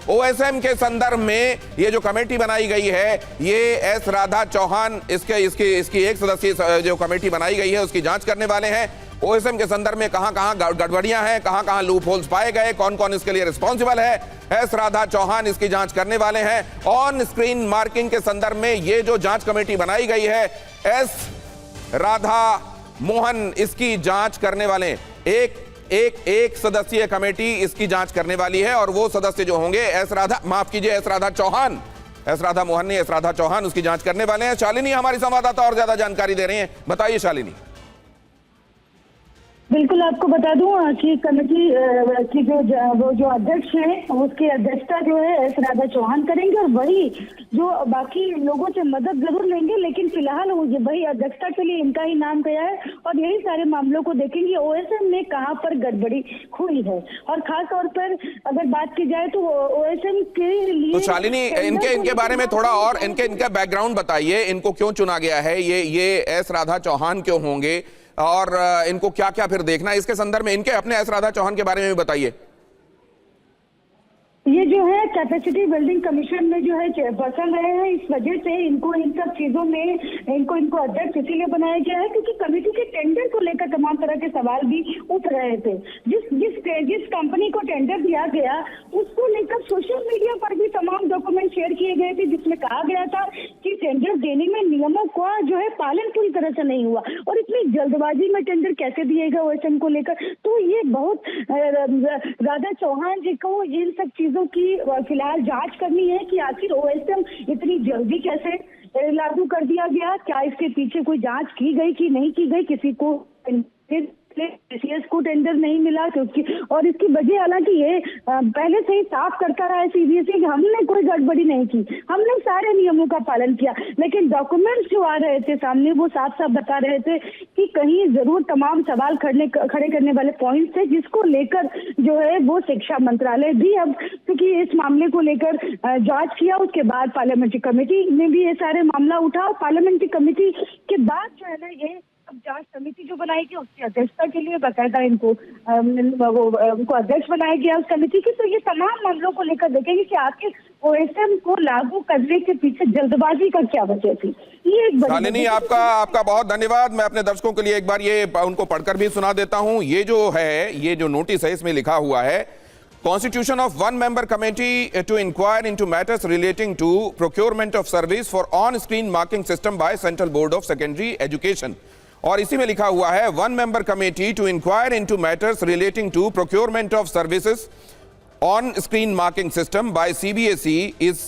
OSM के संदर्भ में ये जो कमेटी बनाई गई है, ये एस राधा चौहान इसकी एक सदस्यीय जो कमेटी बनाई गई है उसकी जांच करने वाले हैं। ओएसएम के संदर्भ में कहां-कहां गड़बड़ियां हैं, कहां-कहां लूप होल्स पाए गए, कौन-कौन इसके लिए रिस्पॉन्सिबल है, एस राधा चौहान इसकी जांच करने वाले हैं। ऑन स्क्रीन मार्किंग के संदर्भ में ये जो जांच कमेटी बनाई गई है, एस राधा मोहन इसकी जांच करने वाले एक सदस्यीय कमेटी इसकी जांच करने वाली है, और वो सदस्य जो होंगे एस राधा चौहान, एस राधा मोहन नहीं, एस राधा चौहान उसकी जांच करने वाले हैं। शालिनी हमारी संवाददाता और ज्यादा जानकारी दे रही हैं, बताइए शालिनी। बिल्कुल, आपको बता दूं कि कमेटी की जो अध्यक्ष हैं उसकी अध्यक्षता जो है एस राधा चौहान करेंगे, और वही जो बाकी लोगों से मदद जरूर लेंगे, लेकिन फिलहाल वही अध्यक्षता के लिए इनका ही नाम गया है और यही सारे मामलों को देखेंगे ओएसएम में कहां पर गड़बड़ी हुई है। और खास तौर पर अगर बात की जाए तो ओएसएम के लिए तो शालिनी इनके बारे में थोड़ा और इनका बैकग्राउंड बताइए, इनको क्यों चुना गया है, ये एस राधा चौहान क्यों होंगे और इनको क्या क्या फिर देखना है, इसके संदर्भ में इनके अपने एस राधा चौहान के बारे में भी बताइए। ये जो है कैपेसिटी बिल्डिंग कमीशन में जो है चेयरपर्सन रहे हैं, इस वजह से इनको इन सब चीजों में इनको अध्यक्ष इसीलिए बनाया गया है क्योंकि कमेटी के टेंडर को लेकर तमाम तरह के सवाल भी उठ रहे थे। जिस कंपनी को टेंडर दिया गया उसको लेकर सोशल मीडिया पर भी तमाम डॉक्यूमेंट शेयर किए गए थे, जिसमें कहा गया था कि टेंडर देने में नियमों का जो है पालन पूरी तरह से नहीं हुआ, और इतनी जल्दबाजी में टेंडर कैसे दिएगा ओएसएम को लेकर। तो ये बहुत राधा चौहान जी को इन सब चीजों की फिलहाल जांच करनी है कि आखिर ओएसएम इतनी जल्दी कैसे लागू कर दिया गया, क्या इसके पीछे कोई जांच की गई कि नहीं की गई, किसी को सीएस को टेंडर नहीं मिला क्योंकि, और इसकी वजह हालांकि ये पहले से ही साफ करता रहा है सीबीएसई कि हमने कोई गड़बड़ी नहीं की, हमने सारे नियमों का पालन किया, लेकिन डॉक्यूमेंट्स जो आ रहे थे सामने वो साफ साफ बता रहे थे कि कहीं जरूर तमाम सवाल खड़े करने वाले पॉइंट थे, जिसको लेकर जो है वो शिक्षा मंत्रालय भी अब क्योंकि इस मामले को लेकर जांच किया, उसके बाद पार्लियामेंट्री कमेटी में भी ये सारे मामला उठा, और पार्लियामेंट्री कमेटी के बाद जो है ना ये अब जांच समिति जो बनाएगी उसकी अध्यक्षता के लिए बाकायदा उनको अध्यक्ष बनाया गया उस कमेटी की। तो ये तमाम मामलों को लेकर देखेंगे कि आखिर ओएसएम को लागू करने के पीछे जल्दबाजी का क्या वजह थी। ये एक शालिनी आपका बहुत धन्यवाद। मैं अपने दर्शकों के लिए एक बार ये उनको पढ़कर भी सुना देता हूं। ये जो नोटिस है इसमें लिखा हुआ है, Constitution of one member committee to inquire into matters relating to procurement of service for on-screen marking system by Central Board of Secondary Education. और इसी में लिखा हुआ है, one member committee to inquire into matters relating to procurement of services on-screen marking system by CBSE is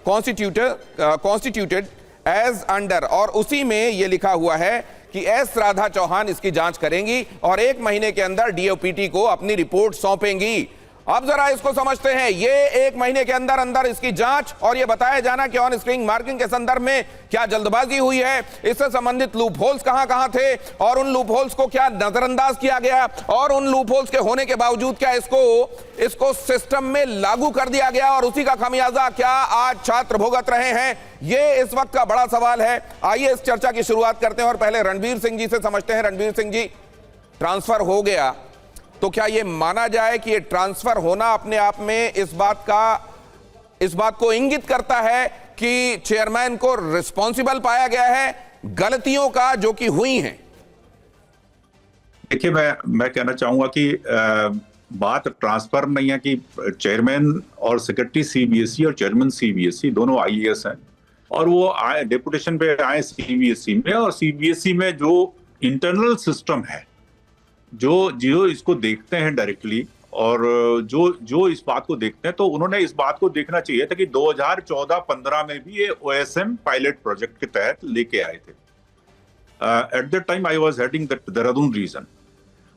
constituted as under, और उसी में ये लिखा हुआ है कि एस राधा चौहान इसकी जांच करेंगी और 1 महीने के अंदर डीओपीटी को अपनी रिपोर्ट सौंपेंगी। अब जरा इसको समझते हैं, ये 1 महीने के अंदर इसकी जांच और ये बताया जाना कि ऑन स्क्रीन मार्किंग के संदर्भ में क्या जल्दबाजी हुई है, इससे संबंधित लूप होल्स कहां थे और उन लूप होल्स को क्या नजरअंदाज किया गया, और उन लूप होल्स के होने के बावजूद क्या इसको सिस्टम में लागू कर दिया गया और उसी का खामियाजा क्या आज छात्र भुगत रहे हैं, ये इस वक्त का बड़ा सवाल है। आइए इस चर्चा की शुरुआत करते हैं और पहले रणवीर सिंह जी से समझते हैं। रणवीर सिंह जी, ट्रांसफर हो गया तो क्या यह माना जाए कि यह ट्रांसफर होना अपने आप में इस बात को इंगित करता है कि चेयरमैन को रिस्पॉन्सिबल पाया गया है गलतियों का जो कि हुई हैं? देखिए, मैं कहना चाहूंगा कि बात ट्रांसफर नहीं है कि चेयरमैन और सेक्रेटरी सीबीएसई और चेयरमैन सीबीएसई दोनों आईएएस हैं और वो आए डेपुटेशन पे आए सीबीएसई में, और सीबीएसई में जो इंटरनल सिस्टम है जो इसको देखते हैं डायरेक्टली और जो इस बात को देखते हैं, तो उन्होंने इस बात को देखना चाहिए था कि 2014-15 में भी ये ओएसएम पायलट प्रोजेक्ट के तहत लेके आए थे। At that time I was heading the Dehradun region,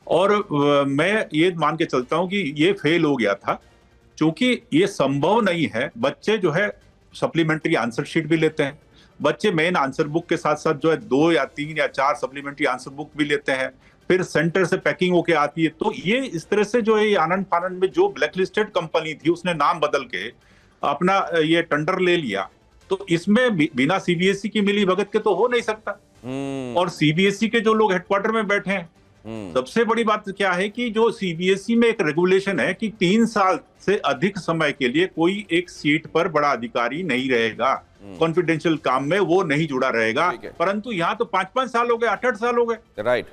और मैं ये मान के चलता हूं कि ये फेल हो गया था क्योंकि ये संभव नहीं है। बच्चे जो है सप्लीमेंट्री आंसर शीट भी लेते हैं, बच्चे मेन आंसर बुक के साथ साथ जो है 2 या 3 या 4 सप्लीमेंट्री आंसर बुक भी लेते हैं, फिर सेंटर से पैकिंग होके आती है। तो ये इस तरह से जो है आनंद फानंद में जो ब्लैकलिस्टेड कंपनी थी उसने नाम बदल के अपना ये टेंडर ले लिया, तो इसमें बिना सीबीएसई की मिली भगत के तो हो नहीं सकता। और सीबीएसई के जो लोग हेडक्वार्टर में बैठे हैं सबसे बड़ी बात क्या है कि जो सीबीएसई में एक रेगुलेशन है कि 3 साल से अधिक समय के लिए कोई एक सीट पर बड़ा अधिकारी नहीं रहेगा, कॉन्फिडेंशियल काम में वो नहीं जुड़ा रहेगा। ठीक है। परंतु यहाँ तो 5-5 साल हो गए, 8-8 साल हो गए। राइट,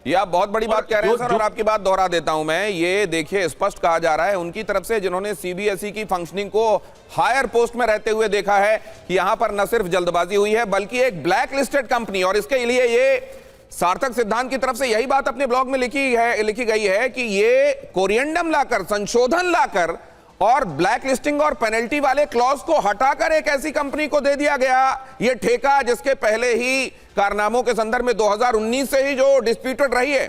ये आप बहुत बड़ी बात कह रहे हैं सर, और आपकी बात दोहरा देता हूं मैं। ये देखिए स्पष्ट कहा जा रहा है उनकी तरफ से, जिन्होंने सीबीएसई की फंक्शनिंग को हायर पोस्ट में रहते हुए देखा है, कि यहां पर न सिर्फ जल्दबाजी हुई है बल्कि एक ब्लैक लिस्टेड कंपनी, और इसके लिए ये सार्थक सिद्धांत की तरफ से यही बात अपने ब्लॉग में लिखी गई है कि ये कोरिएंडम लाकर, संशोधन लाकर और ब्लैक लिस्टिंग और पेनल्टी वाले क्लॉज को हटाकर एक ऐसी कंपनी को दे दिया गया ये ठेका, जिसके पहले ही कारनामों के संदर्भ में 2019 से ही जो डिस्प्यूटेड रही है।